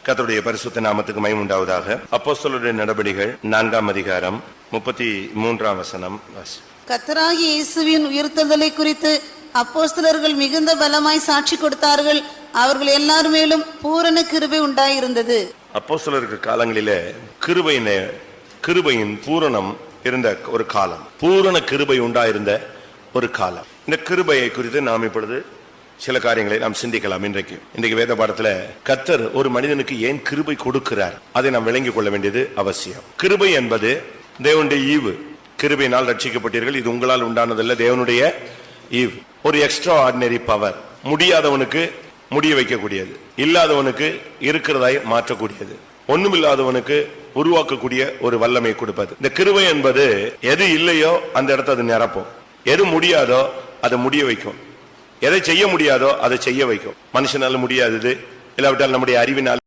கர்த்தருடைய பரிசுத்த நாமத்துக்கு மகிமை உண்டாவதாக. அப்போஸ்தலருடைய நடபடிகள் 4ஆம் அதிகாரம் 33ஆம் வசனம். கர்த்தராகிய இயேசுவின் உயிர்த்தெழுதலை குறித்து அப்போஸ்தலர்கள் மிகுந்த பலமாய் சாட்சி கொடுத்தார்கள். அவர்கள் எல்லார் மேலும் பூரண கிருபை உண்டாயிருந்தது. அப்போஸ்தலருக்கு காலங்களிலே கிருபையின் பூரணம் இருந்த ஒரு காலம், பூரண கிருபை உண்டாயிருந்த ஒரு காலம். இந்த கிருபையை குறித்து நாம் இப்பொழுது சில காரியங்களை நாம் சிந்திக்கலாம். இன்றைக்கு வேத பாடத்துல கர்த்தர் ஒரு மனிதனுக்கு ஏன் கிருபை கொடுக்கிறார், அதை நாம் விளங்கிக் கொள்ள வேண்டியது அவசியம். கிருபை என்பது தேவனுடைய ஈவு. கிருபையினால் ரட்சிக்கப்பட்டீர்கள், இது உங்களால் உண்டானதல்ல, தேவனுடைய ஈவு. ஒரு எக்ஸ்ட்ரா ஆர்டினரி பவர். முடியாதவனுக்கு முடிய வைக்கக்கூடியது, இல்லாதவனுக்கு இருக்கிறதாய் மாற்றக்கூடியது, ஒண்ணுமில்லாதவனுக்கு உருவாக்கக்கூடிய ஒரு வல்லமை கொடுப்பது. இந்த கிருபை என்பது எது இல்லையோ அந்த இடத்தை அது நிரப்பும், எது முடியாதோ அதை முடிய வைக்கும், எதை செய்ய முடியாதோ அதை செய்ய வைக்கும். மனுஷனால முடியாதது, இல்லாவிட்டால் நம்முடைய அறிவினால்